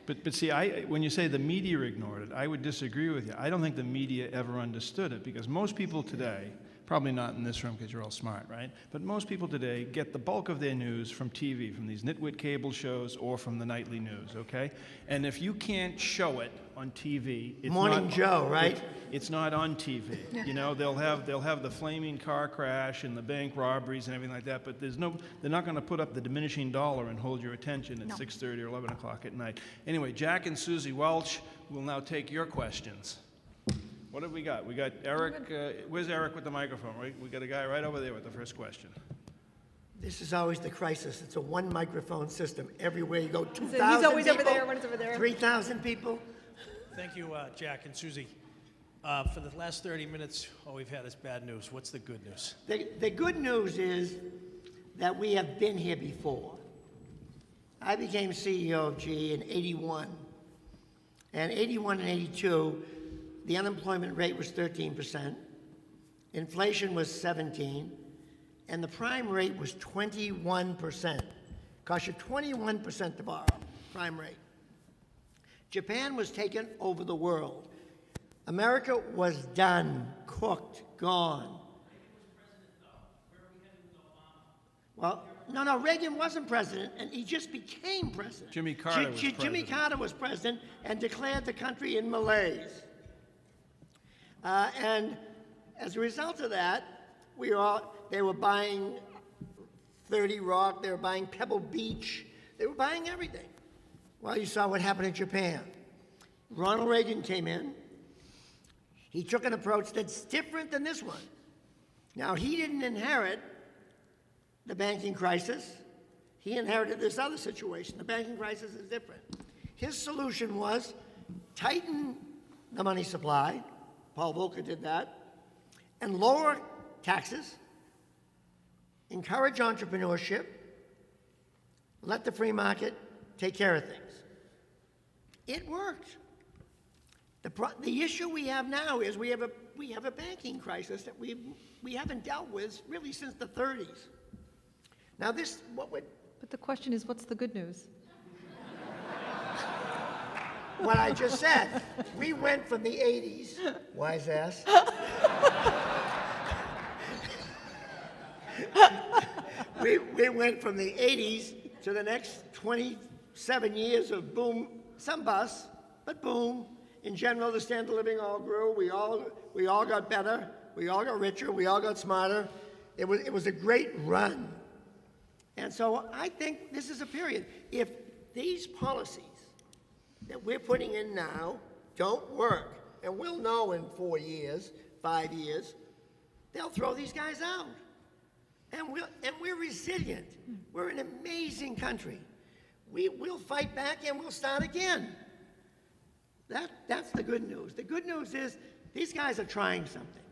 But see, when you say the media ignored it, I would disagree with you. I don't think the media ever understood it, because most people today, probably not in this room because you're all smart, right? But most people today get the bulk of their news from TV, from these nitwit cable shows or from the nightly news, okay? And if you can't show it on TV, it's Morning not, Joe, right? It's not on TV. You know, they'll have the flaming car crash and the bank robberies and everything like that, but they're not going to put up the diminishing dollar and hold your attention at 6:30 or 11 o'clock at night. Anyway, Jack and Suzy Welch will now take your questions. What have we got? We got Eric. Where's Eric with the microphone? We got a guy right over there with the first question. This is always the crisis. It's a one microphone system. Everywhere you go, 2,000 He's always people, over there, one's over there. 3,000 people. Thank you, Jack and Suzy. For the last 30 minutes, all we've had is bad news. What's the good news? The good news is that we have been here before. I became CEO of GE in 81. And 81 and 82, the unemployment rate was 13%, inflation was 17%, and the prime rate was 21%. Cost you 21% to borrow, prime rate. Japan was taken over the world. America was done, cooked, gone. Well, no, Reagan wasn't president, and he just became president. Jimmy Carter was president. Jimmy Carter was president and declared the country in malaise. And as a result of that, they were buying 30 Rock, they were buying Pebble Beach, they were buying everything. Well, you saw what happened in Japan. Ronald Reagan came in. He took an approach that's different than this one. Now, he didn't inherit the banking crisis. He inherited this other situation. The banking crisis is different. His solution was tighten the money supply. Paul Volcker did that. And lower taxes, encourage entrepreneurship, let the free market take care of things. It worked. The issue we have now is we have a banking crisis that we haven't dealt with really since the 30s. Now But the question is, what's the good news? what I just said. We went from the 80s, wise ass. we went from the 80s to the next 27 years of boom, some bust, but boom. In general, the standard of living all grew. We all got better. We all got richer. We all got smarter. It was a great run. And so I think this is a period. If these policies that we're putting in now don't work, and we'll know in 4 years, 5 years, they'll throw these guys out. And we're resilient. We're an amazing country. We'll fight back and we'll start again. That's the good news. The good news is these guys are trying something.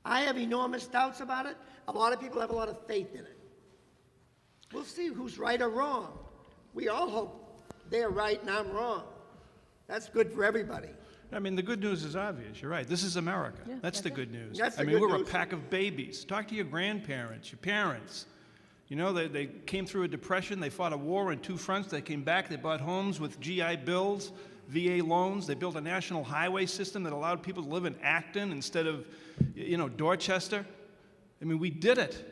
I have enormous doubts about it. A lot of people have a lot of faith in it. We'll see who's right or wrong. We all hope they're right and I'm wrong. That's good for everybody. I mean, the good news is obvious. You're right. This is America. Yeah, that's the good news. That's the I mean, good we're news. a pack of babies. Talk to your grandparents, your parents. You know, they came through a depression. They fought a war on two fronts. They came back. They bought homes with GI Bills, VA loans. They built a national highway system that allowed people to live in Acton instead of, Dorchester. I mean, we did it.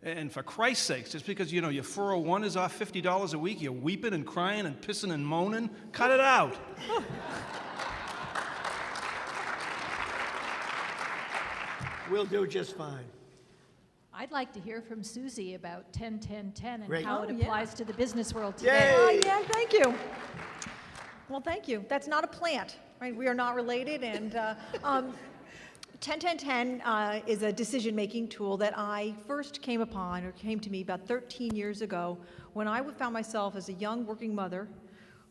And for Christ's sakes, just because, your 401 is off $50 a week, you're weeping and crying and pissing and moaning, cut it out. We'll do just fine. I'd like to hear from Suzy about 10-10-10 and Great. how it Oh, yeah. applies to the business world today. Yay! Oh, yeah, thank you. Well, thank you. That's not a plant, right? We are not related. And 10-10-10 is a decision-making tool that I first came to me about 13 years ago when I found myself as a young working mother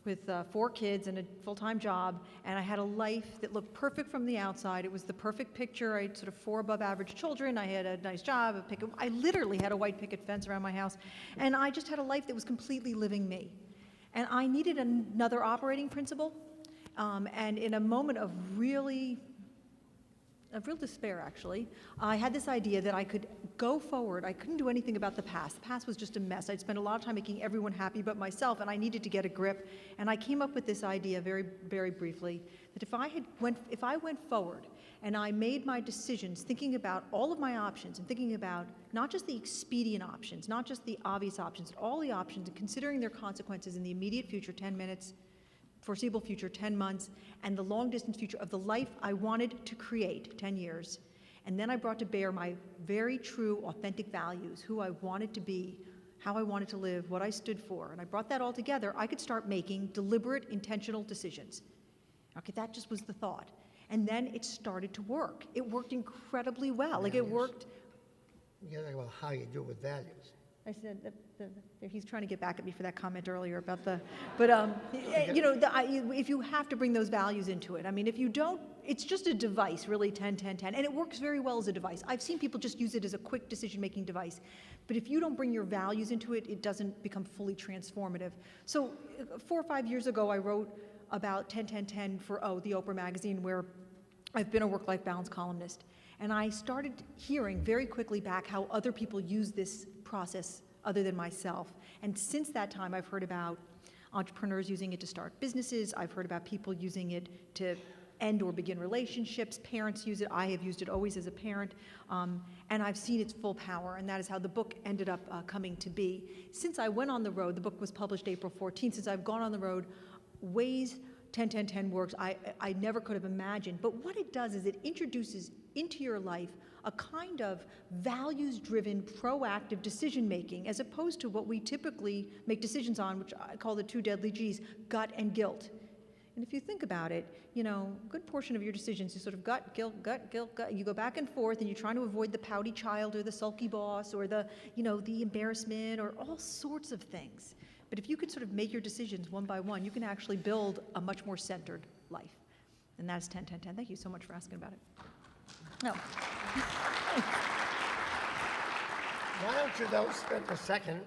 with 4 kids and a full-time job, and I had a life that looked perfect from the outside. It was the perfect picture. I had sort of 4 above-average children. I had a nice job. I literally had a white picket fence around my house, and I just had a life that was completely living me. And I needed another operating principle, and in a moment of really of real despair, actually. I had this idea that I could go forward. I couldn't do anything about the past. The past was just a mess. I'd spent a lot of time making everyone happy but myself, and I needed to get a grip. And I came up with this idea very, very briefly, that if I went forward and I made my decisions thinking about all of my options and thinking about not just the expedient options, not just the obvious options, but all the options, and considering their consequences in the immediate future, 10 minutes, foreseeable future, 10 months, and the long distance future of the life I wanted to create, 10 years. And then I brought to bear my very true, authentic values, who I wanted to be, how I wanted to live, what I stood for. And I brought that all together. I could start making deliberate, intentional decisions. Okay, that just was the thought. And then it started to work. It worked incredibly well. Like, it worked. You gotta talk about how you do it with values. I said that he's trying to get back at me for that comment earlier about the, but if you have to bring those values into it. I mean, if you don't, it's just a device, really, 10, 10, 10, and it works very well as a device. I've seen people just use it as a quick decision-making device, but if you don't bring your values into it, it doesn't become fully transformative. So 4 or 5 years ago, I wrote about 10, 10, 10 for the Oprah magazine, where I've been a work-life balance columnist. And I started hearing very quickly back how other people use this process other than myself. And since that time, I've heard about entrepreneurs using it to start businesses. I've heard about people using it to end or begin relationships. Parents use it. I have used it always as a parent. And I've seen its full power, and that is how the book ended up coming to be. Since I went on the road, the book was published April 14th, since I've gone on the road, ways 10, 10, 10 works I never could have imagined. But what it does is it introduces into your life a kind of values-driven, proactive decision-making, as opposed to what we typically make decisions on, which I call the 2 deadly Gs, gut and guilt. And if you think about it, a good portion of your decisions is sort of gut, guilt, gut, guilt, gut. You go back and forth, and you're trying to avoid the pouty child or the sulky boss or the embarrassment or all sorts of things. But if you could sort of make your decisions one by one, you can actually build a much more centered life. And that's 10, 10, 10. Thank you so much for asking about it. No. Why don't you, though, spend a second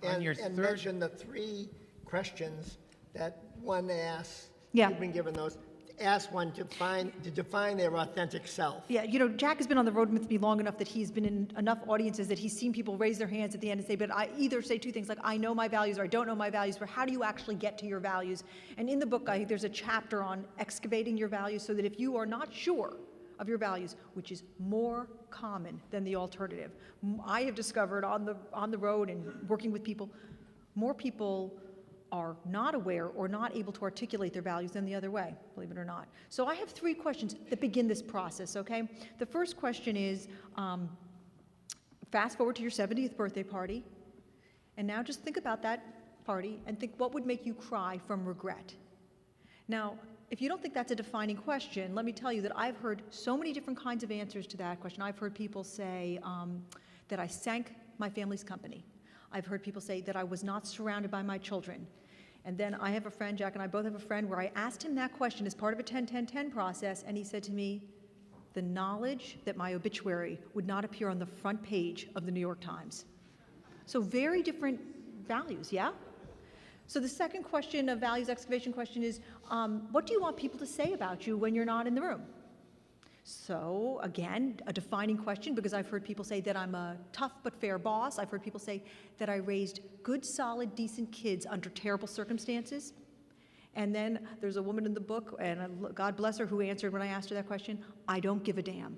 and mention the 3 questions that one asks? Yeah. You've been given those. Ask one to define their authentic self. Yeah, Jack has been on the road with me long enough that he's been in enough audiences that he's seen people raise their hands at the end and say, but I either say 2 things, like, I know my values or I don't know my values, or how do you actually get to your values? And in the book, there's a chapter on excavating your values, so that if you are not sure of your values, which is more common than the alternative. I have discovered on the road and working with people, more people are not aware or not able to articulate their values than the other way, believe it or not. So I have 3 questions that begin this process, okay? The first question is, fast forward to your 70th birthday party, and now just think about that party and think what would make you cry from regret. Now, if you don't think that's a defining question, let me tell you that I've heard so many different kinds of answers to that question. I've heard people say that I sank my family's company. I've heard people say that I was not surrounded by my children. And then I have a friend, Jack and I both have a friend, where I asked him that question as part of a 10-10-10 process, and he said to me, the knowledge that my obituary would not appear on the front page of the New York Times. So very different values, yeah? So the second question, a values excavation question, is what do you want people to say about you when you're not in the room? So again, a defining question, because I've heard people say that I'm a tough but fair boss. I've heard people say that I raised good, solid, decent kids under terrible circumstances. And then there's a woman in the book, and God bless her, who answered when I asked her that question, I don't give a damn.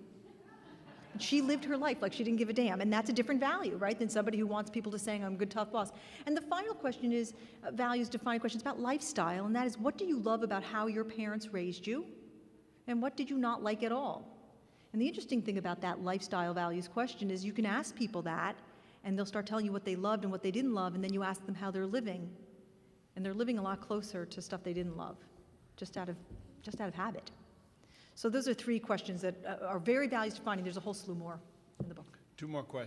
And she lived her life like she didn't give a damn, and that's a different value, right, than somebody who wants people to say, I'm a good, tough boss. And the final question is, values defining questions about lifestyle, and that is, what do you love about how your parents raised you? And what did you not like at all? And the interesting thing about that lifestyle values question is you can ask people that, and they'll start telling you what they loved and what they didn't love, and then you ask them how they're living. And they're living a lot closer to stuff they didn't love, just out of habit. So those are 3 questions that are very values defining. There's a whole slew more in the book. 2 more questions.